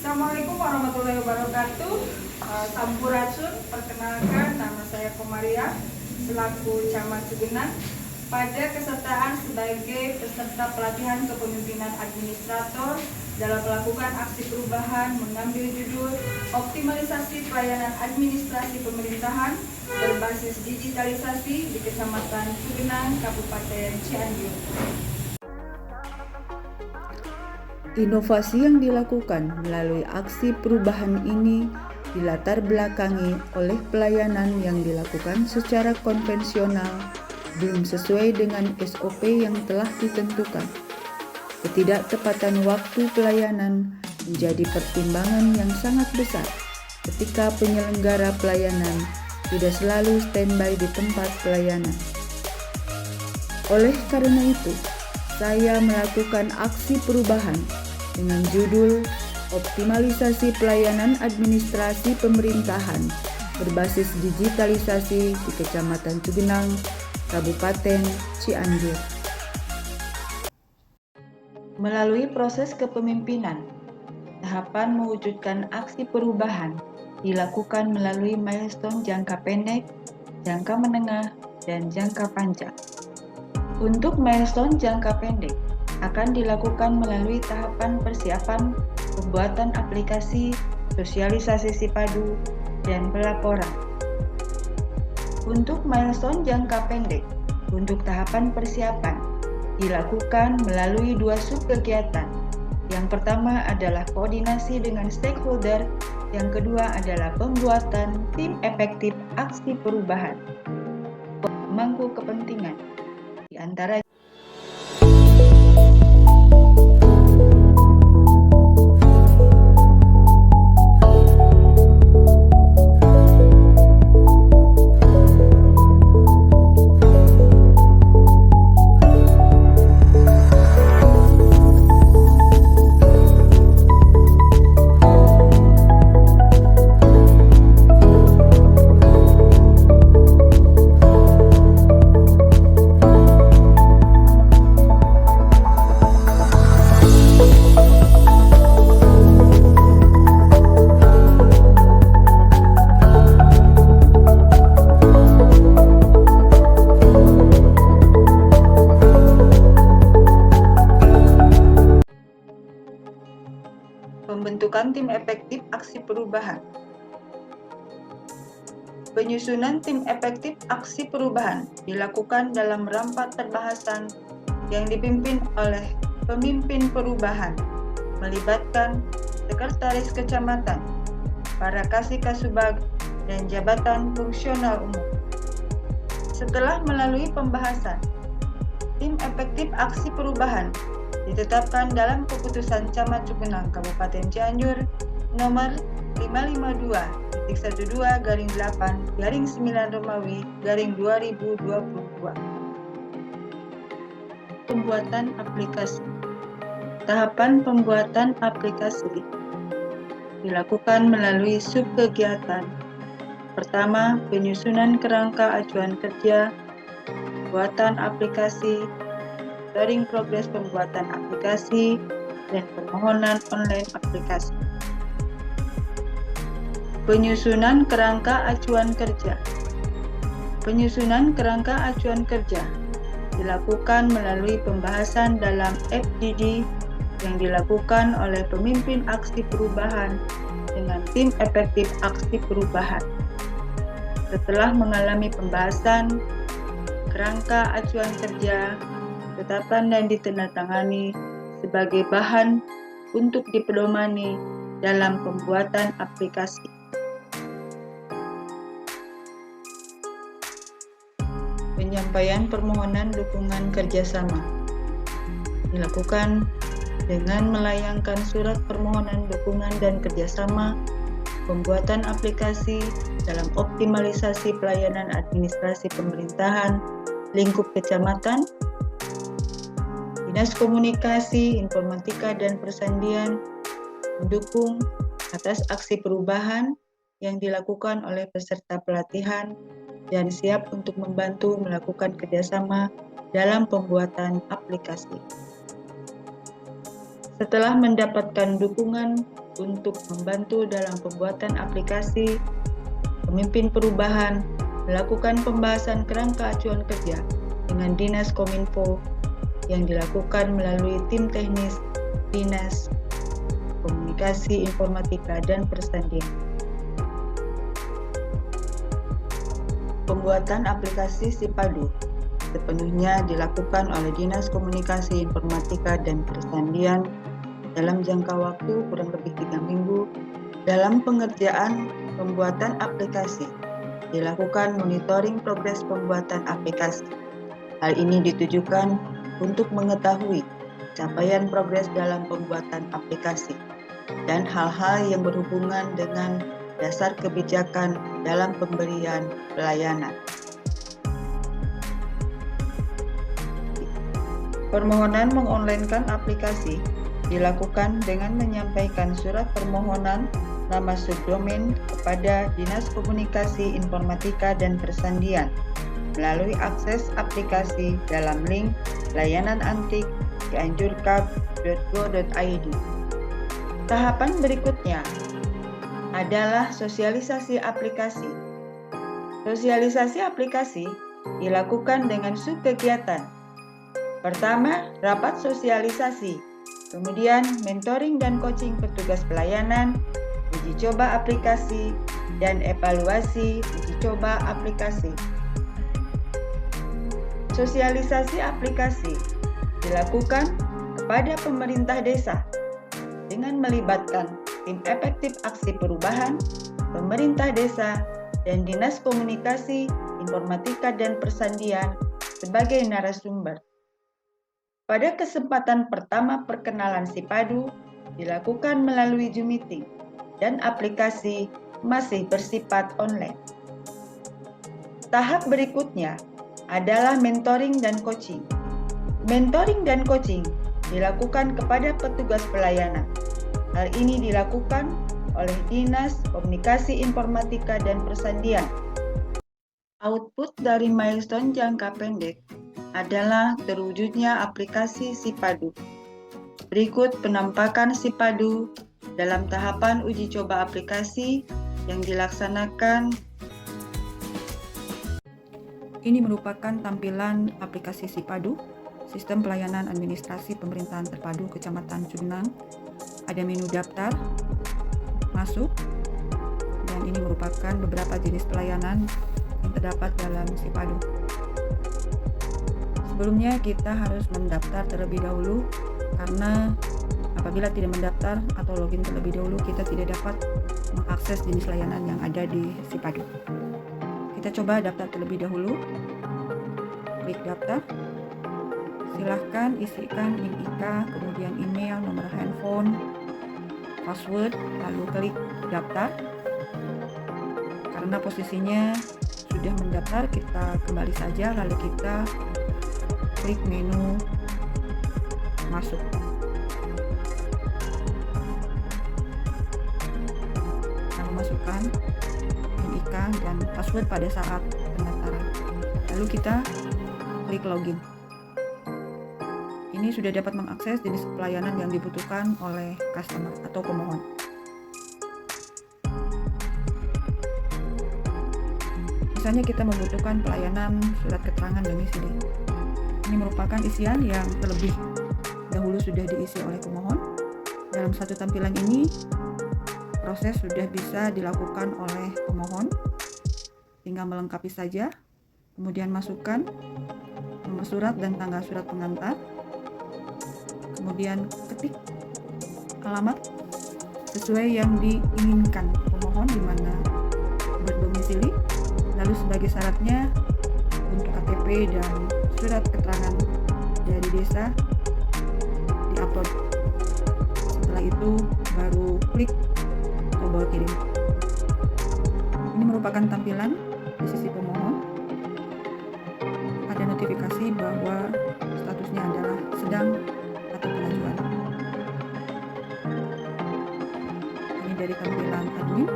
Assalamualaikum warahmatullahi wabarakatuh. Sampurasun, perkenalkan nama saya Komaria selaku Camat Cugenang. Pada kesertaan sebagai peserta pelatihan kepemimpinan administrator dalam melakukan aksi perubahan mengambil judul optimalisasi pelayanan administrasi pemerintahan berbasis digitalisasi di Kecamatan Cugenang, Kabupaten Cianjur. Inovasi yang dilakukan melalui aksi perubahan ini dilatar belakangi oleh pelayanan yang dilakukan secara konvensional belum sesuai dengan SOP yang telah ditentukan. Ketidaktepatan waktu pelayanan menjadi pertimbangan yang sangat besar ketika penyelenggara pelayanan tidak selalu standby di tempat pelayanan. Oleh karena itu, saya melakukan aksi perubahan dengan judul Optimalisasi Pelayanan Administrasi Pemerintahan berbasis digitalisasi di Kecamatan Cugenang, Kabupaten Cianjur. Melalui proses kepemimpinan, tahapan mewujudkan aksi perubahan dilakukan melalui milestone jangka pendek, jangka menengah, dan jangka panjang. Untuk milestone jangka pendek akan dilakukan melalui tahapan persiapan pembuatan aplikasi, sosialisasi Sipadu, dan pelaporan. Untuk milestone jangka pendek, untuk tahapan persiapan dilakukan melalui dua subkegiatan. Yang pertama adalah koordinasi dengan stakeholder, yang kedua adalah pembuatan tim efektif aksi perubahan. Pemangku kepentingan di antara pembentukan tim efektif aksi perubahan. Penyusunan tim efektif aksi perubahan dilakukan dalam rapat terbahasan yang dipimpin oleh pemimpin perubahan, melibatkan sekretaris kecamatan, para kasih-kasubag, dan jabatan fungsional umum. Setelah melalui pembahasan, tim efektif aksi perubahan ditetapkan dalam keputusan Camat Cugenang Kabupaten Cianjur nomor 552-8-9-2022. Pembuatan aplikasi. Tahapan pembuatan aplikasi dilakukan melalui subkegiatan. Pertama, penyusunan kerangka acuan kerja, pembuatan aplikasi, monitoring progres pembuatan aplikasi, dan permohonan online aplikasi. Penyusunan kerangka acuan kerja. Penyusunan kerangka acuan kerja dilakukan melalui pembahasan dalam FGD yang dilakukan oleh pemimpin aksi perubahan dengan tim efektif aksi perubahan. Setelah mengalami pembahasan, kerangka acuan kerja ditetapkan dan ditandatangani sebagai bahan untuk dipedomani dalam pembuatan aplikasi. Penyampaian permohonan dukungan kerjasama dilakukan dengan melayangkan surat permohonan dukungan dan kerjasama pembuatan aplikasi dalam optimalisasi pelayanan administrasi pemerintahan lingkup kecamatan, Dinas Komunikasi, Informatika, dan Persandian mendukung atas aksi perubahan yang dilakukan oleh peserta pelatihan dan siap untuk membantu melakukan kerjasama dalam pembuatan aplikasi. Setelah mendapatkan dukungan untuk membantu dalam pembuatan aplikasi, pemimpin perubahan melakukan pembahasan kerangka acuan kerja dengan Dinas Kominfo yang dilakukan melalui tim teknis Dinas Komunikasi Informatika dan Persandian. Pembuatan aplikasi Sipadu sepenuhnya dilakukan oleh Dinas Komunikasi Informatika dan Persandian dalam jangka waktu kurang lebih 3 minggu. Dalam pengerjaan pembuatan aplikasi, dilakukan monitoring progres pembuatan aplikasi. Hal ini ditujukan untuk mengetahui capaian progres dalam pembuatan aplikasi dan hal-hal yang berhubungan dengan dasar kebijakan dalam pemberian pelayanan. Permohonan mengonlinekan aplikasi dilakukan dengan menyampaikan surat permohonan nama subdomain kepada Dinas Komunikasi Informatika dan Persandian melalui akses aplikasi dalam link layanan antik cianjurkap.go.id. Tahapan berikutnya adalah sosialisasi aplikasi. Sosialisasi aplikasi dilakukan dengan subkegiatan. Pertama, rapat sosialisasi. Kemudian, mentoring dan coaching petugas pelayanan, uji coba aplikasi, dan evaluasi uji coba aplikasi. Sosialisasi aplikasi dilakukan kepada pemerintah desa dengan melibatkan tim efektif aksi perubahan, pemerintah desa, dan Dinas Komunikasi, Informatika, dan Persandian sebagai narasumber. Pada kesempatan pertama perkenalan Sipadu dilakukan melalui Zoom meeting dan aplikasi masih bersifat online. Tahap berikutnya adalah mentoring dan coaching. Mentoring dan coaching dilakukan kepada petugas pelayanan. Hal ini dilakukan oleh Dinas Komunikasi Informatika dan Persandian. Output dari milestone jangka pendek adalah terwujudnya aplikasi Sipadu. Berikut penampakan Sipadu dalam tahapan uji coba aplikasi yang dilaksanakan. Ini merupakan tampilan aplikasi Sipadu, Sistem Pelayanan Administrasi Pemerintahan Terpadu Kecamatan Cugenang. Ada menu daftar, masuk, dan ini merupakan beberapa jenis pelayanan yang terdapat dalam Sipadu. Sebelumnya kita harus mendaftar terlebih dahulu, karena apabila tidak mendaftar atau login terlebih dahulu, kita tidak dapat mengakses jenis layanan yang ada di Sipadu. Kita coba daftar terlebih dahulu. Klik daftar. Silahkan isikan NIK IKA, kemudian email, nomor handphone, password, lalu klik daftar. Karena posisinya sudah mendaftar, kita kembali saja, lalu kita klik menu masuk. Lalu masukkan NIK dan password pada saat pendaftaran. Lalu kita klik login. Ini sudah dapat mengakses jenis pelayanan yang dibutuhkan oleh customer atau pemohon. Misalnya kita membutuhkan pelayanan surat keterangan domisili. Ini merupakan isian yang terlebih dahulu sudah diisi oleh pemohon. Dalam satu tampilan ini, proses sudah bisa dilakukan oleh pemohon. Tinggal melengkapi saja, kemudian masukkan nomor surat dan tanggal surat pengantar. Kemudian ketik alamat sesuai yang diinginkan pemohon di mana berdomisili. Lalu sebagai syaratnya untuk KTP dan surat keterangan dari desa diupload. Setelah itu baru klik tombol kirim. Ini merupakan tampilan di sisi pemohon. Ada notifikasi bahwa statusnya adalah sedang atau pengajuan. Ini dari tampilan admin.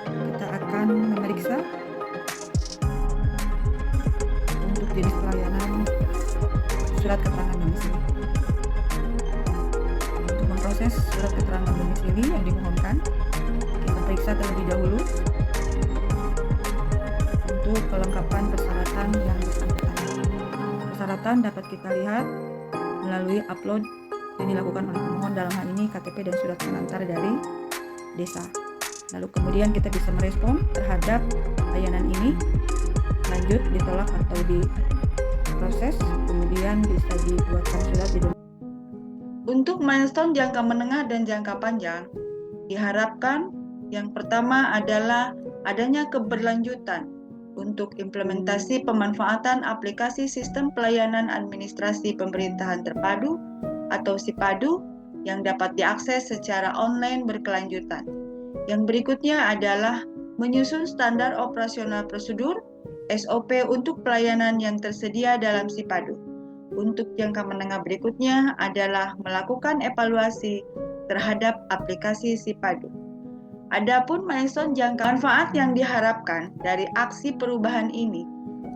Kita akan memeriksa untuk jenis pelayanan surat keterangan domisili. proses surat keterangan domisili yang dimohonkan. Kita periksa terlebih dahulu untuk kelengkapan persyaratan yang bersangkutan. Persyaratan dapat kita lihat melalui upload yang dilakukan oleh pemohon, dalam hal ini KTP dan surat pengantar dari desa. Lalu kemudian kita bisa merespon terhadap layanan ini, lanjut, ditolak atau diproses, kemudian bisa dibuatkan surat di. Untuk milestone jangka menengah dan jangka panjang, diharapkan yang pertama adalah adanya keberlanjutan untuk implementasi pemanfaatan aplikasi Sistem Pelayanan Administrasi Pemerintahan Terpadu atau SIPADU yang dapat diakses secara online berkelanjutan. Yang berikutnya adalah menyusun standar operasional prosedur SOP untuk pelayanan yang tersedia dalam SIPADU. Untuk jangka menengah berikutnya adalah melakukan evaluasi terhadap aplikasi SIPADU. Adapun milestone jangka manfaat yang diharapkan dari aksi perubahan ini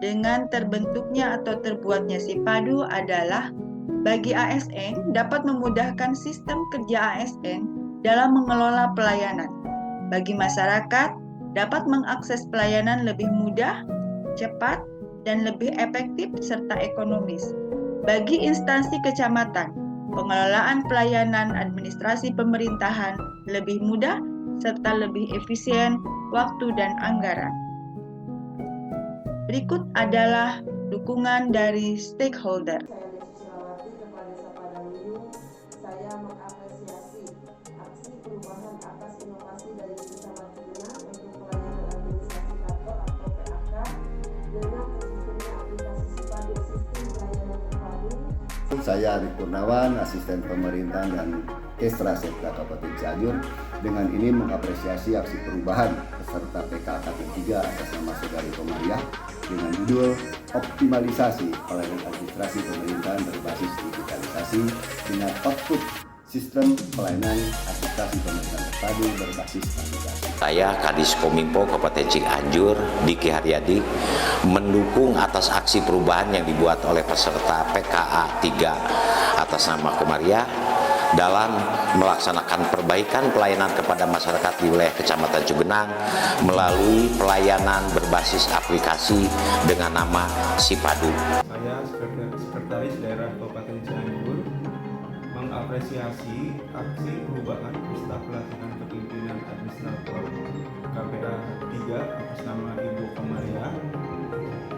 dengan terbentuknya atau terbuatnya SIPADU adalah bagi ASN dapat memudahkan sistem kerja ASN dalam mengelola pelayanan. Bagi masyarakat dapat mengakses pelayanan lebih mudah, cepat, dan lebih efektif serta ekonomis. Bagi instansi kecamatan, pengelolaan pelayanan administrasi pemerintahan lebih mudah serta lebih efisien waktu dan anggaran. Berikut adalah dukungan dari stakeholder. Saya mengapresiasi aksi perubahan atas inovasi dari Kecamatan Cugenang untuk pelayanan administrasi kantor atau PAK dengan tersusunnya aplikasi SIPADU Sistem Pelayanan Terpadu. Saya Ari Purnawan, asisten pemerintahan dan Kestra Sekda Kabupaten Cianjur. Dengan ini mengapresiasi aksi perubahan peserta PKK 3 atas nama Saudari Komariah dengan judul optimalisasi pelayanan administrasi pemerintahan berbasis digitalisasi dengan output sistem pelayanan administrasi pemerintahan terpadu berbasis aplikasi. Saya Kadis Kominfo Kabupaten Cianjur, Diki Haryadi, mendukung atas aksi perubahan yang dibuat oleh peserta PKA 3 atas nama Komariah dalam melaksanakan perbaikan pelayanan kepada masyarakat di wilayah Kecamatan Cugenang melalui pelayanan berbasis aplikasi dengan nama SIPADU. Saya Sekretaris Daerah Kabupaten Cianjur mengapresiasi aksi perubahan peserta pelatihan kepemimpinan administrator KPA 3 atas nama Ibu Komariah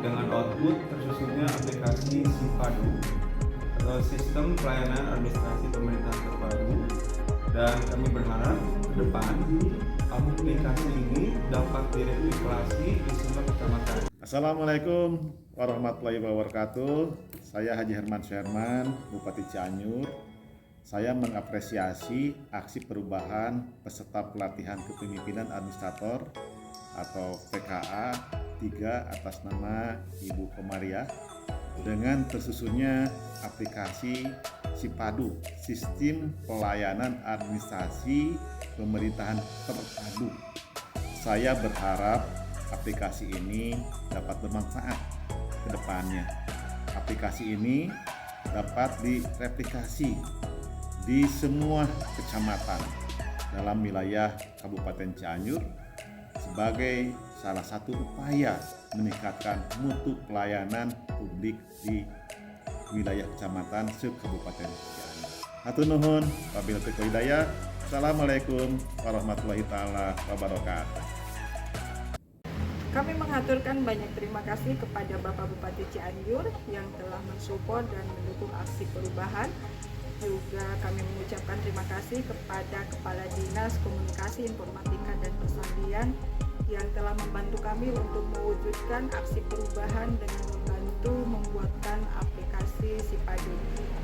dengan output tersusunnya aplikasi SIPADU atau Sistem Pelayanan Administrasi Pemerintahan Terpadu, dan kami berharap ke depan aplikasi ini dapat direplikasi di semua kecamatan. Assalamualaikum warahmatullahi wabarakatuh. Saya Haji Herman Sherman, Bupati Cianjur. Saya mengapresiasi aksi perubahan peserta pelatihan kepemimpinan administrator atau PKA 3 atas nama Ibu Komariah dengan tersusunnya aplikasi SIPADU, Sistem Pelayanan Administrasi Pemerintahan Terpadu. Saya berharap aplikasi ini dapat bermanfaat ke depannya. Aplikasi ini dapat direplikasi di semua kecamatan dalam wilayah Kabupaten Cianjur sebagai salah satu upaya meningkatkan mutu pelayanan publik di wilayah kecamatan se-Kabupaten Cianjur. Hatur nuhun, wabillahi taufiq hidayah. Assalamualaikum warahmatullahi taala wabarakatuh. Kami mengaturkan banyak terima kasih kepada Bapak Bupati Cianjur yang telah mensupport dan mendukung aksi perubahan. Juga kami mengucapkan terima kasih kepada Kepala Dinas Komunikasi Informatika dan Pesandian yang telah membantu kami untuk mewujudkan aksi perubahan dengan membantu membuatkan aplikasi SIPADU.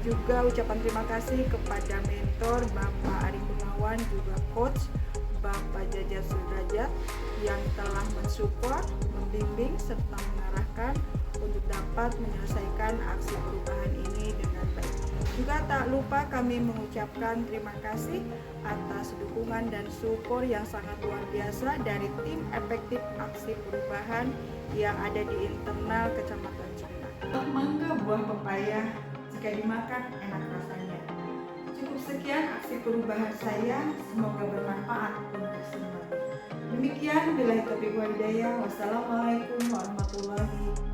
Juga ucapan terima kasih kepada mentor Bapak Ari Purnawan, juga coach Bapak Jaja Sudrajat yang telah mensupport, membimbing, serta mengarahkan untuk dapat menyelesaikan aksi perubahan ini dengan baik. Juga tak lupa kami mengucapkan terima kasih atas dukungan dan support yang sangat luar biasa dari tim efektif aksi perubahan yang ada di internal Kecamatan Cugenang. Mangga buah pepaya jika dimakan enak rasanya. Cukup sekian aksi perubahan saya, semoga bermanfaat untuk semua. Demikian, billahi taufiq wal hidayah. Wassalamualaikum warahmatullahi wabarakatuh.